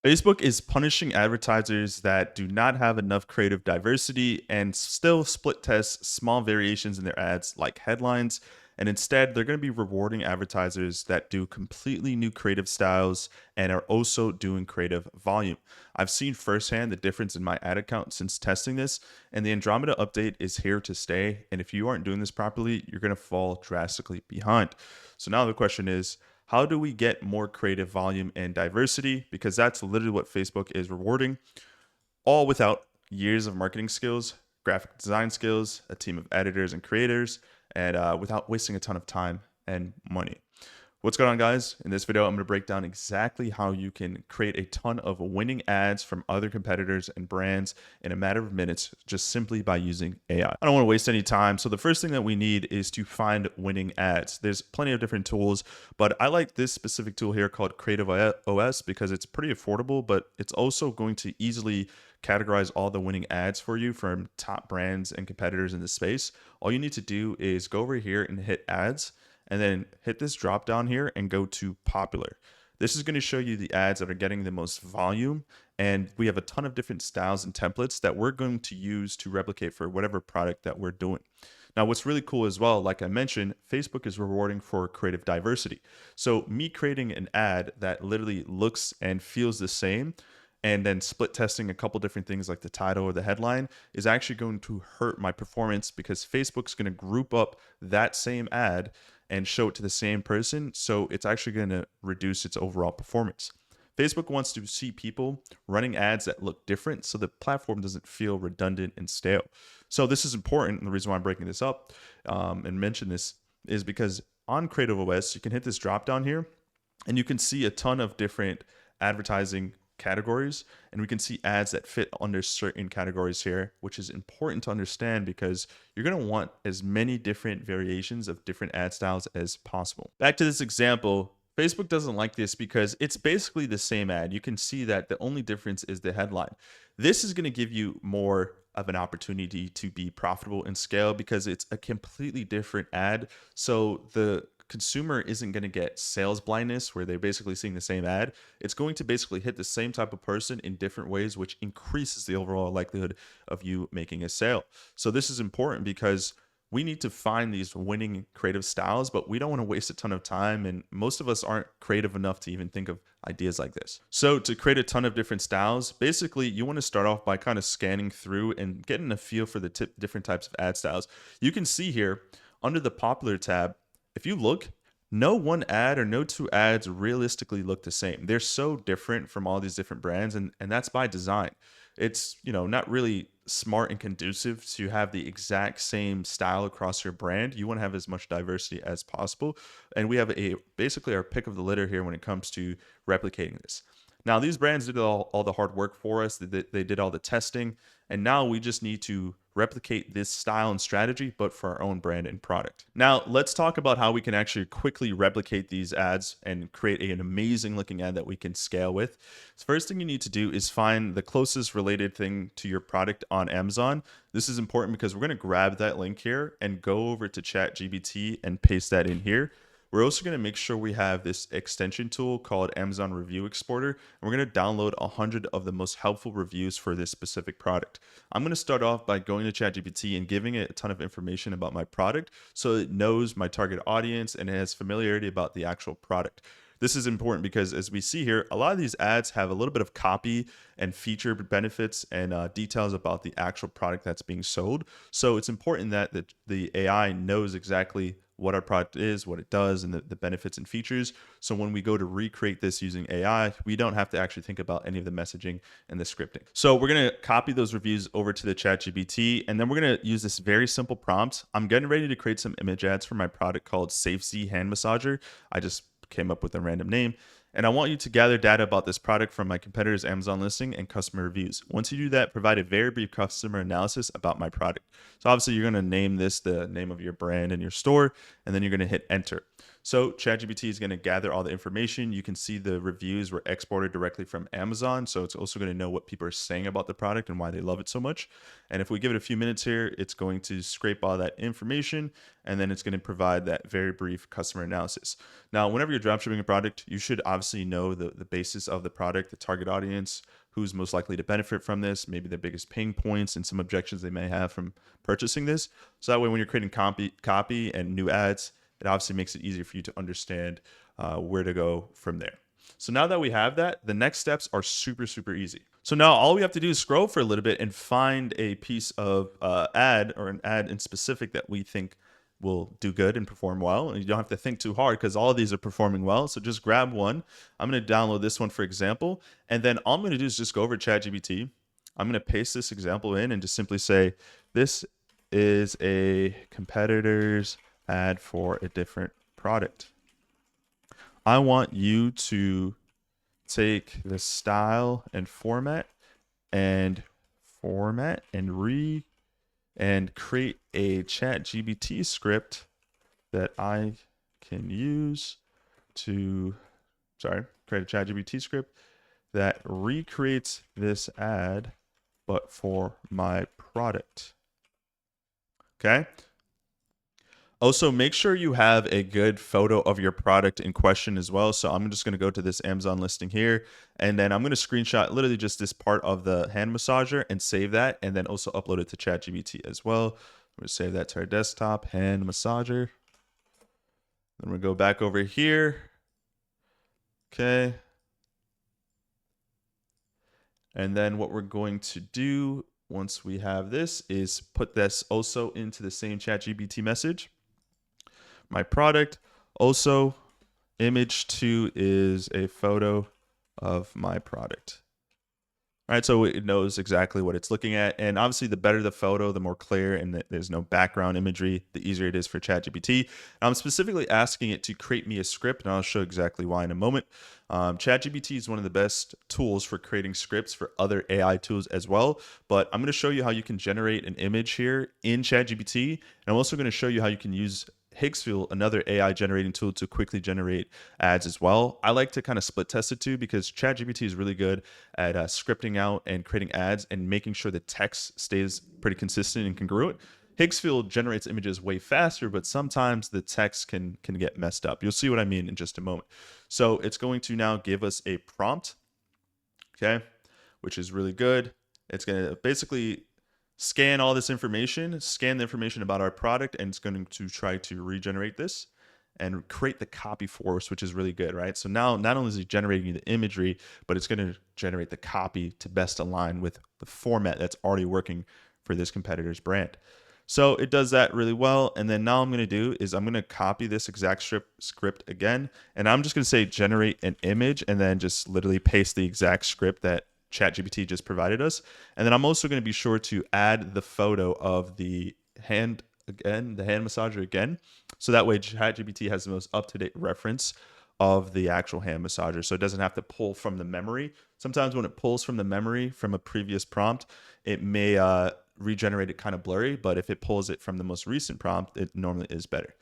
Facebook is punishing advertisers that do not have enough creative diversity and still split test small variations in their ads like headlines. And instead, they're going to be rewarding advertisers that do completely new creative styles and are also doing creative volume. I've seen firsthand the difference in my ad account since testing this, and the Andromeda update is here to stay. And if you aren't doing this properly, you're going to fall drastically behind. So now the question is, how do we get more creative volume and diversity? Because that's literally what Facebook is rewarding, all without years of marketing skills, graphic design skills, a team of editors and creators, and without wasting a ton of time and money. What's going on, guys? In this video, I'm going to break down exactly how you can create a ton of winning ads from other competitors and brands in a matter of minutes just simply by using AI. I don't want to waste any time. So the first thing that we need is to find winning ads. There's plenty of different tools, but I like this specific tool here called Creative OS because it's pretty affordable, but it's also going to easily categorize all the winning ads for you from top brands and competitors in the space. All you need to do is go over here and hit ads, and then hit this drop down here and go to popular. This is going to show you the ads that are getting the most volume, and we have a ton of different styles and templates that we're going to use to replicate for whatever product that we're doing. Now, what's really cool as well, like I mentioned, Facebook is rewarding for creative diversity. So me creating an ad that literally looks and feels the same and then split testing a couple different things like the title or the headline is actually going to hurt my performance because Facebook's going to group up that same ad and show it to the same person. So it's actually going to reduce its overall performance. Facebook wants to see people running ads that look different so the platform doesn't feel redundant and stale. So this is important. And the reason why I'm breaking this up and mention this is because on Creative OS, you can hit this drop down here and you can see a ton of different advertising categories, and we can see ads that fit under certain categories here, which is important to understand because you're going to want as many different variations of different ad styles as possible. Back to this example, Facebook doesn't like this because it's basically the same ad. You can see that the only difference is the headline. This is going to give you more of an opportunity to be profitable and scale because it's a completely different ad. So the consumer isn't going to get sales blindness where they're basically seeing the same ad. It's going to basically hit the same type of person in different ways, which increases the overall likelihood of you making a sale. So this is important because we need to find these winning creative styles, but we don't want to waste a ton of time. And most of us aren't creative enough to even think of ideas like this. So to create a ton of different styles, basically you want to start off by kind of scanning through and getting a feel for the different types of ad styles. You can see here under the popular tab, if you look, no one ad or no two ads realistically look the same. They're so different from all these different brands, and that's by design. It's, not really smart and conducive to have the exact same style across your brand. You want to have as much diversity as possible. And we have basically our pick of the litter here when it comes to replicating this. Now, these brands did all the hard work for us. They did all the testing. And now we just need to replicate this style and strategy, but for our own brand and product. Now, let's talk about how we can actually quickly replicate these ads and create an amazing looking ad that we can scale with. The first thing you need to do is find the closest related thing to your product on Amazon. This is important because we're going to grab that link here and go over to ChatGPT and paste that in here. We're also going to make sure we have this extension tool called Amazon Review Exporter, and we're going to download 100 of the most helpful reviews for this specific product. I'm going to start off by going to ChatGPT and giving it a ton of information about my product so it knows my target audience and it has familiarity about the actual product. This is important because as we see here, a lot of these ads have a little bit of copy and feature benefits and details about the actual product that's being sold. So it's important that the AI knows exactly what our product is, what it does, and the benefits and features. So when we go to recreate this using AI, we don't have to actually think about any of the messaging and the scripting. So we're going to copy those reviews over to the ChatGPT, and then we're going to use this very simple prompt. I'm getting ready to create some image ads for my product called SafeZ Hand Massager. I just came up with a random name. And I want you to gather data about this product from my competitor's Amazon listing and customer reviews. Once you do that, provide a very brief customer analysis about my product. So obviously you're going to name this the name of your brand and your store, and then you're going to hit enter. So ChatGPT is going to gather all the information. You can see the reviews were exported directly from Amazon. So it's also going to know what people are saying about the product and why they love it so much. And if we give it a few minutes here, it's going to scrape all that information, and then it's going to provide that very brief customer analysis. Now, whenever you're dropshipping a product, you should obviously know the basis of the product, the target audience, who's most likely to benefit from this, maybe the biggest pain points and some objections they may have from purchasing this. So that way, when you're creating copy and new ads, it obviously makes it easier for you to understand where to go from there. So now that we have that, the next steps are super, super easy. So now all we have to do is scroll for a little bit and find a piece of ad or an ad in specific that we think will do good and perform well. And you don't have to think too hard because all of these are performing well. So just grab one. I'm going to download this one, for example. And then all I'm going to do is just go over to ChatGPT. I'm going to paste this example in and just simply say, this is a competitor's ad for a different product. I want you to take the style and format and create a ChatGPT script that I can use to create a ChatGPT script that recreates this ad but for my product. Okay. Also, make sure you have a good photo of your product in question as well. So I'm just going to go to this Amazon listing here, and then I'm going to screenshot literally just this part of the hand massager and save that, and then also upload it to ChatGPT as well. I'm going to save that to our desktop, hand massager. Then we'll go back over here. Okay. And then what we're going to do once we have this is put this also into the same ChatGPT message. My product. Also, image 2 is a photo of my product. All right, so it knows exactly what it's looking at. And obviously, the better the photo, the more clear and there's no background imagery, the easier it is for ChatGPT. I'm specifically asking it to create me a script, and I'll show exactly why in a moment. ChatGPT is one of the best tools for creating scripts for other AI tools as well. But I'm going to show you how you can generate an image here in ChatGPT. And I'm also going to show you how you can use Higgsfield, another AI generating tool, to quickly generate ads as well. I like to kind of split test it too because ChatGPT is really good at scripting out and creating ads and making sure the text stays pretty consistent and congruent. Higgsfield generates images way faster, but sometimes the text can get messed up. You'll see what I mean in just a moment. So it's going to now give us a prompt, okay, which is really good. It's going to basically scan all this information, scan the information about our product, and it's going to try to regenerate this and create the copy for us, which is really good, right? So now not only is it generating the imagery, but it's going to generate the copy to best align with the format that's already working for this competitor's brand. So it does that really well. And then now I'm going to do is I'm going to copy this exact script again, and I'm just going to say generate an image and then just literally paste the exact script that ChatGPT just provided us. And then I'm also going to be sure to add the photo of the hand massager again. So that way ChatGPT has the most up-to-date reference of the actual hand massager. So it doesn't have to pull from the memory. Sometimes when it pulls from the memory from a previous prompt, it may regenerate it kind of blurry, but if it pulls it from the most recent prompt, it normally is better.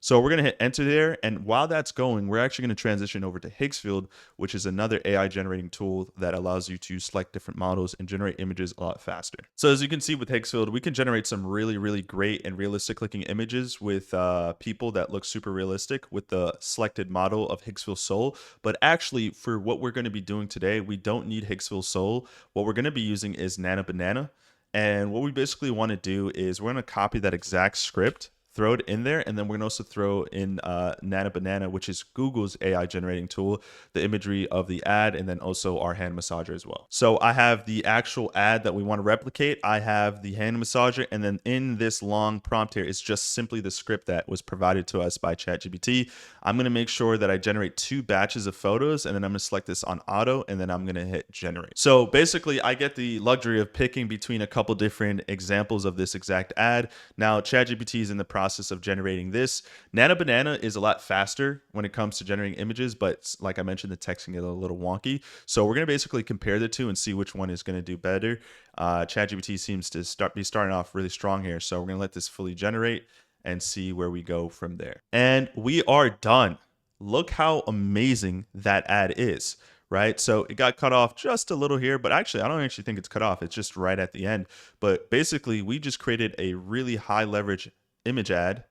So we're going to hit enter there. And while that's going, we're actually going to transition over to Higgsfield, which is another AI generating tool that allows you to select different models and generate images a lot faster. So as you can see with Higgsfield, we can generate some really, really great and realistic looking images with people that look super realistic with the selected model of Higgsfield Soul. But actually, for what we're going to be doing today, we don't need Higgsfield Soul. What we're going to be using is Nana Banana. And what we basically want to do is we're going to copy that exact script, throw it in there, and then we're going to also throw in Nana Banana, which is Google's AI generating tool, the imagery of the ad, and then also our hand massager as well. So I have the actual ad that we want to replicate. I have the hand massager, and then in this long prompt here is just simply the script that was provided to us by ChatGPT. I'm going to make sure that I generate 2 batches of photos, and then I'm going to select this on auto, and then I'm going to hit generate. So basically, I get the luxury of picking between a couple different examples of this exact ad. Now, ChatGPT is in the process of generating this. Nana Banana is a lot faster when it comes to generating images, but like I mentioned, the text can get a little wonky. So we're going to basically compare the two and see which one is going to do better. ChatGPT seems to be starting off really strong here. So we're going to let this fully generate. and see where we go from there. And we are done. Look how amazing that ad is, right? So it got cut off just a little here, but actually, I don't actually think it's cut off. It's just right at the end. But basically, we just created a really high leverage image ad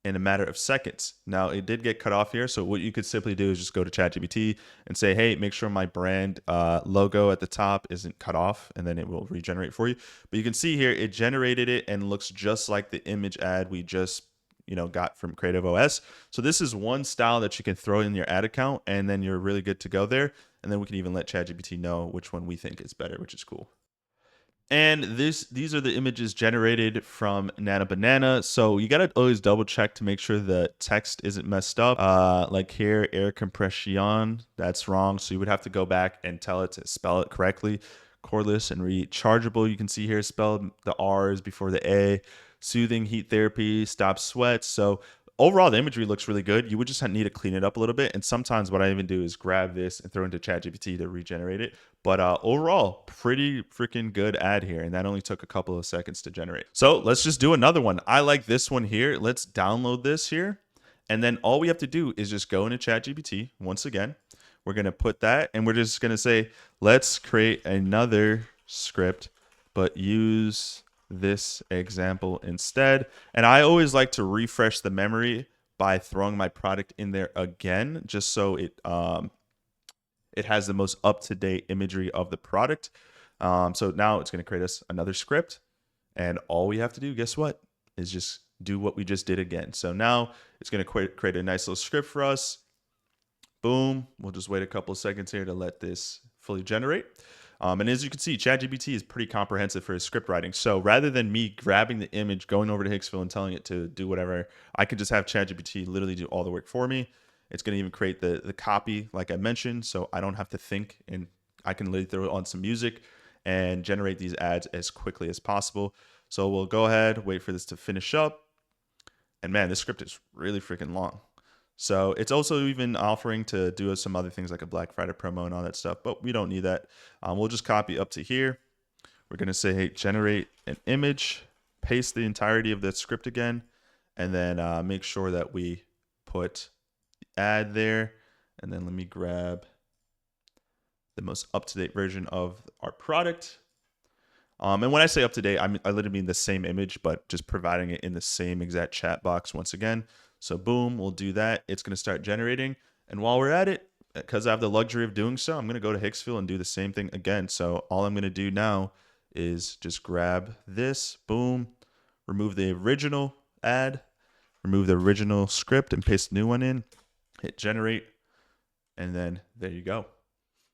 in a matter of seconds. Now, it did get cut off here. So what you could simply do is just go to ChatGPT and say, hey, make sure my brand logo at the top isn't cut off, and then it will regenerate for you. But you can see here, it generated it and looks just like the image ad we just got from Creative OS. So this is one style that you can throw in your ad account, and then you're really good to go there. And then we can even let ChatGPT know which one we think is better, which is cool. And these are the images generated from Nana Banana. So you gotta always double check to make sure the text isn't messed up. Like here, air compression, that's wrong. So you would have to go back and tell it to spell it correctly. Cordless and rechargeable, you can see here spelled the R's before the A. Soothing heat therapy, stop sweats. So overall, the imagery looks really good. You would just need to clean it up a little bit. And sometimes what I even do is grab this and throw it into ChatGPT to regenerate it. But overall, pretty freaking good ad here. And that only took a couple of seconds to generate. So let's just do another one. I like this one here. Let's download this here. And then all we have to do is just go into ChatGPT once again. We're going to put that, and we're just going to say, let's create another script, but use this example instead. And I always like to refresh the memory by throwing my product in there again, just so it has the most up-to-date imagery of the product. So now it's going to create us another script, and all we have to do, guess what, is just do what we just did again. So now it's going to create a nice little script for us. Boom. We'll just wait a couple of seconds here to let this fully generate. And as you can see, ChatGPT is pretty comprehensive for his script writing. So rather than me grabbing the image, going over to Hicksville and telling it to do whatever, I can just have ChatGPT literally do all the work for me. It's going to even create the copy like I mentioned, so I don't have to think, and I can literally throw on some music and generate these ads as quickly as possible. So we'll go ahead, wait for this to finish up. And man, this script is really freaking long. So it's also even offering to do some other things like a Black Friday promo and all that stuff, but we don't need that. We'll just copy up to here. We're going to say, hey, generate an image, paste the entirety of that script again, and then make sure that we put the ad there. And then let me grab the most up-to-date version of our product. And when I say up-to-date, I literally mean the same image, but just providing it in the same exact chat box once again. So boom, we'll do that. It's going to start generating. And while we're at it, because I have the luxury of doing so, I'm going to go to Hicksville and do the same thing again. So all I'm going to do now is just grab this, boom, remove the original ad, remove the original script and paste the new one in, hit generate, and then there you go.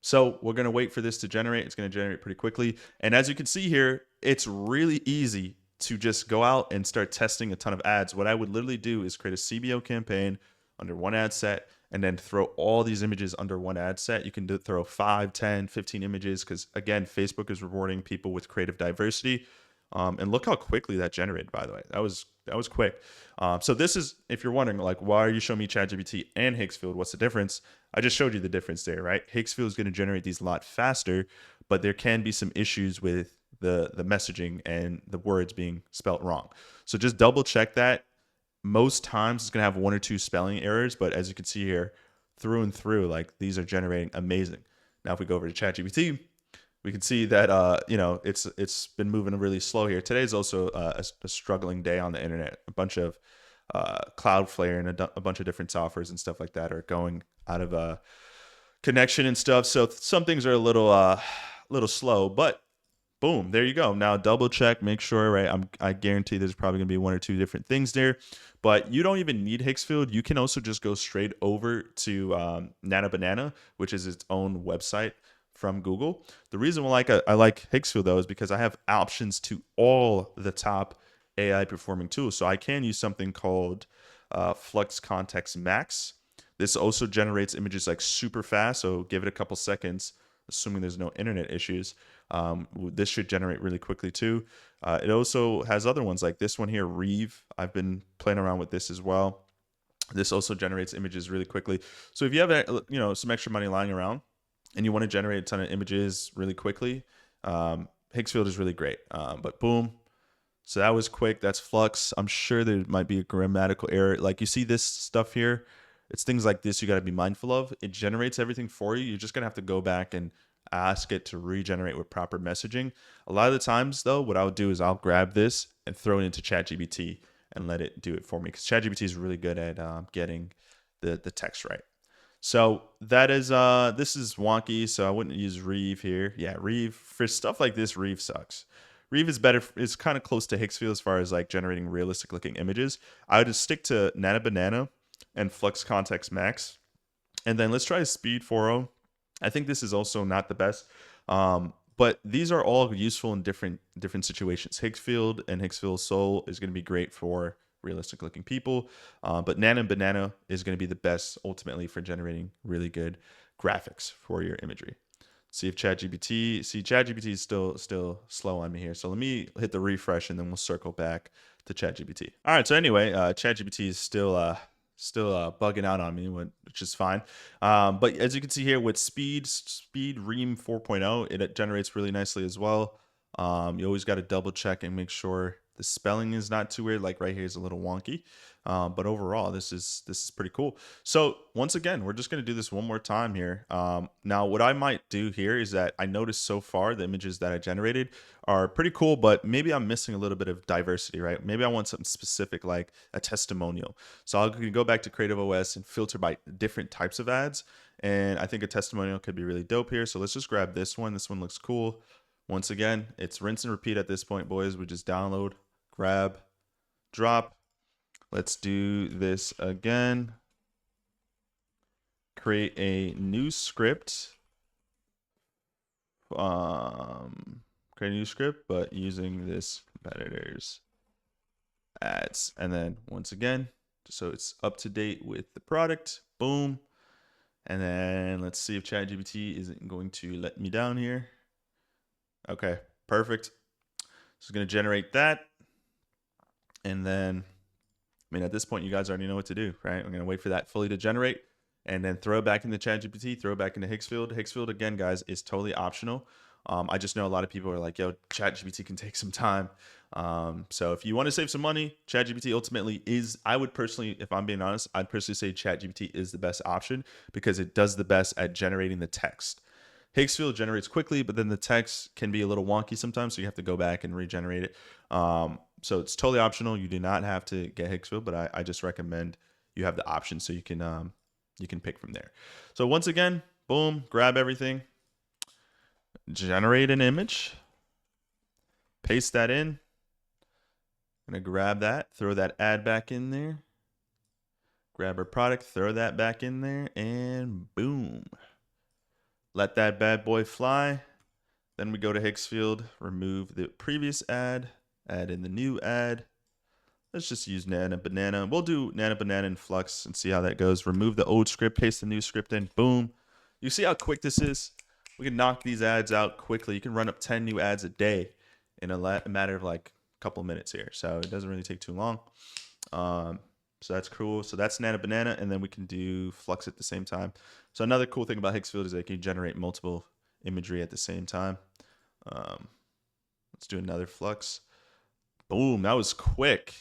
So we're going to wait for this to generate. It's going to generate pretty quickly. And as you can see here, it's really easy to just go out and start testing a ton of ads. What I would literally do is create a CBO campaign under one ad set and then throw all these images under one ad set. You can throw 5, 10, 15 images because, again, Facebook is rewarding people with creative diversity. And look how quickly that generated, by the way. That was quick. So this is, if you're wondering, like, why are you showing me ChatGPT and Hicksville? What's the difference? I just showed you the difference there, right? Hicksville is going to generate these a lot faster, but there can be some issues with the messaging and the words being spelt wrong. So just double check that. Most times it's going to have 1 or 2 spelling errors, but as you can see here, through and through, like, these are generating amazing. Now, if we go over to ChatGPT, we can see that it's been moving really slow here. Today is also a struggling day on the internet. A bunch of Cloudflare and a bunch of different softwares and stuff like that are going out of connection and stuff. So some things are a little slow, but boom, there you go. Now double check, make sure, right? I guarantee there's probably gonna be 1 or 2 different things there, but you don't even need Hicksville. You can also just go straight over to Nana Banana, which is its own website from Google. The reason why I like Hicksville though is because I have options to all the top AI performing tools. So I can use something called Flux Context Max. This also generates images like super fast. So give it a couple seconds, assuming there's no internet issues. This should generate really quickly too. It also has other ones like this one here, Reeve. I've been playing around with this as well. This also generates images really quickly. So if you have some extra money lying around and you want to generate a ton of images really quickly, Hicksville is really great. But boom, So that was quick. That's Flux. I'm sure there might be a grammatical error. Like you see this stuff here, it's things like this you got to be mindful of. It generates everything for you. You're just going to have to go back and ask it to regenerate with proper messaging. A lot of the times, though, what I'll do is I'll grab this and throw it into ChatGPT and let it do it for me because ChatGPT is really good at getting the text right. So that is this is wonky, so I wouldn't use Reeve here. Yeah, Reeve for stuff like this, Reeve sucks. Reeve is better. It's kind of close to Higgsfield as far as like generating realistic looking images. I would just stick to Nana Banana and Flux Context Max, and then let's try Speed 4.0. I think this is also not the best, but these are all useful in different situations. Higgsfield and Higgsfield Soul is going to be great for realistic looking people, but Nana Banana is going to be the best ultimately for generating really good graphics for your imagery. See if ChatGPT is still slow on me here. So let me hit the refresh and then we'll circle back to ChatGPT. All right. So anyway, ChatGPT is still bugging out on me, which is fine. But as you can see here with Speed Ream 4.0, it generates really nicely as well. You always got to double check and make sure the spelling is not too weird. Like right here is a little wonky. But overall, this is pretty cool. So once again, we're just going to do this one more time here. Now, what I might do here is that I noticed so far the images that I generated are pretty cool, but maybe I'm missing a little bit of diversity, right? Maybe I want something specific like a testimonial. So I'll go back to Creative OS and filter by different types of ads. And I think a testimonial could be really dope here. So let's just grab this one. This one looks cool. Once again, it's rinse and repeat at this point, boys. We just download, grab, drop. Let's do this again. Create a new script. Create a new script, but using this competitors ads. And then once again, so it's up to date with the product. Boom. And then let's see if ChatGPT isn't going to let me down here. Okay, perfect. So it's going to generate that. And then, I mean, at this point, you guys already know what to do, right? I'm going to wait for that fully to generate and then throw it back into ChatGPT, throw it back into Higgsfield. Higgsfield, again, guys, is totally optional. I just know a lot of people are like, yo, ChatGPT can take some time. So if you want to save some money, ChatGPT ultimately is, I would personally, if I'm being honest, I'd personally say ChatGPT is the best option because it does the best at generating the text. Higgsfield generates quickly, but then the text can be a little wonky sometimes, so you have to go back and regenerate it. So it's totally optional. You do not have to get Higgsfield, but I just recommend you have the option so you can pick from there. So once again, boom, grab everything, generate an image, paste that in. I'm gonna grab that, throw that ad back in there, grab our product, throw that back in there, and boom. Let that bad boy fly. Then we go to Higgsfield, remove the previous ad, add in the new ad. Let's just use Nana Banana. We'll do Nana Banana and Flux and see how that goes. Remove the old script, paste the new script in. Boom. You see how quick this is? We can knock these ads out quickly. You can run up 10 new ads a day in a matter of like a couple of minutes here. So it doesn't really take too long. So that's cool. So that's Nana Banana, and then we can do Flux at the same time. So another cool thing about Higgsfield is that you can generate multiple imagery at the same time. Let's do another Flux. Boom, that was quick.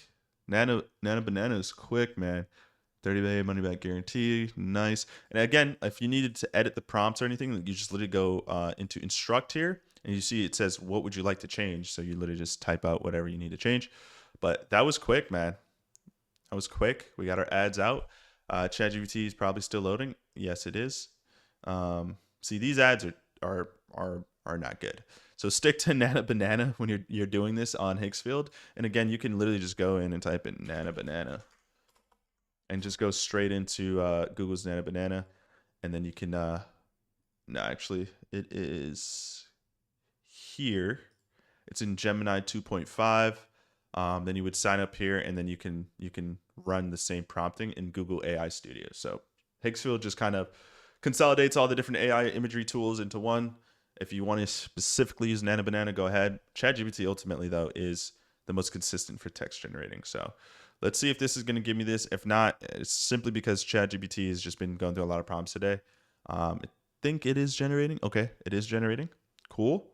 Nana Banana is quick, man. 30-day money back guarantee. Nice. And again, if you needed to edit the prompts or anything, you just literally go into instruct here, and you see it says, what would you like to change? So you literally just type out whatever you need to change. But that was quick, man. That was quick. We got our ads out. ChatGPT is probably still loading. Yes, it is. See, these ads are not good. So stick to Nana Banana when you're doing this on Higgsfield. And again, you can literally just go in and type in Nana Banana and just go straight into Google's Nana Banana. And then you can, no, actually, it is here. It's in Gemini 2.5. Then you would sign up here, and then you can run the same prompting in Google AI Studio. So Higgsfield just kind of consolidates all the different AI imagery tools into one. If you want to specifically use Nana Banana, go ahead. ChatGPT ultimately, though, is the most consistent for text generating. So let's see if this is going to give me this. If not, it's simply because ChatGPT has just been going through a lot of prompts today. I think it is generating. Okay, it is generating. Cool.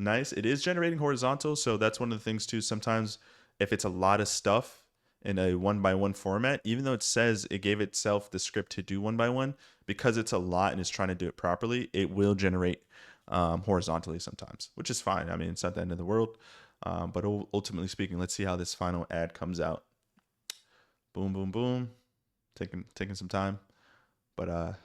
Nice. It is generating horizontal, so that's one of the things too. Sometimes if it's a lot of stuff in a one by one format, even though it says it gave itself the script to do one by one, because it's a lot and it's trying to do it properly, it will generate horizontally sometimes, which is fine. I mean, it's not the end of the world. But ultimately speaking, let's see how this final ad comes out. Boom, boom, boom. Taking some time, but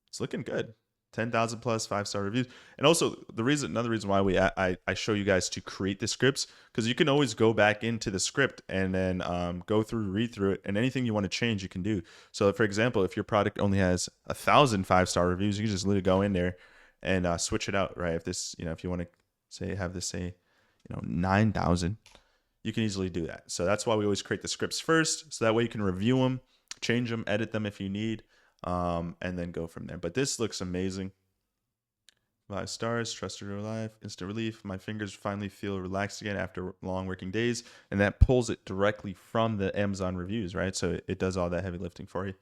it's looking good. 10,000 plus 5-star reviews. And also another reason why I show you guys to create the scripts, because you can always go back into the script and then read through it, and anything you want to change you can do. So for example, if your product only has 1,000 5-star reviews, you can just literally go in there and switch it out, right? If this, if you want to have this say 9,000, you can easily do that. So that's why we always create the scripts first, so that way you can review them, change them, edit them if you need, and then go from there. But this looks amazing. 5 stars, trusted real life, instant relief. My fingers finally feel relaxed again after long working days. And that pulls it directly from the Amazon reviews, right? So it does all that heavy lifting for you.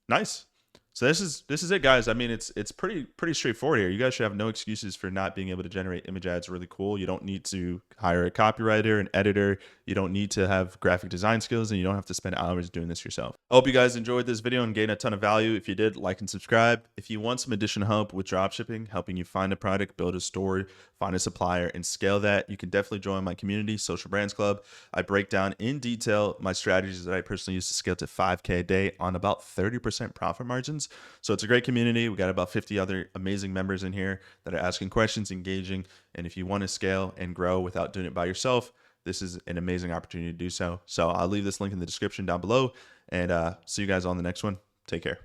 Nice. So this is it, guys. I mean, it's pretty straightforward here. You guys should have no excuses for not being able to generate image ads really cool. You don't need to hire a copywriter, an editor. You don't need to have graphic design skills, and you don't have to spend hours doing this yourself. I hope you guys enjoyed this video and gained a ton of value. If you did, like and subscribe. If you want some additional help with dropshipping, helping you find a product, build a store, find a supplier, and scale that, you can definitely join my community, Social Brands Club. I break down in detail my strategies that I personally use to scale to 5K a day on about 30% profit margins. So it's a great community. We got about 50 other amazing members in here that are asking questions, engaging. And if you want to scale and grow without doing it by yourself, this is an amazing opportunity to do so. So I'll leave this link in the description down below, and see you guys on the next one. Take care.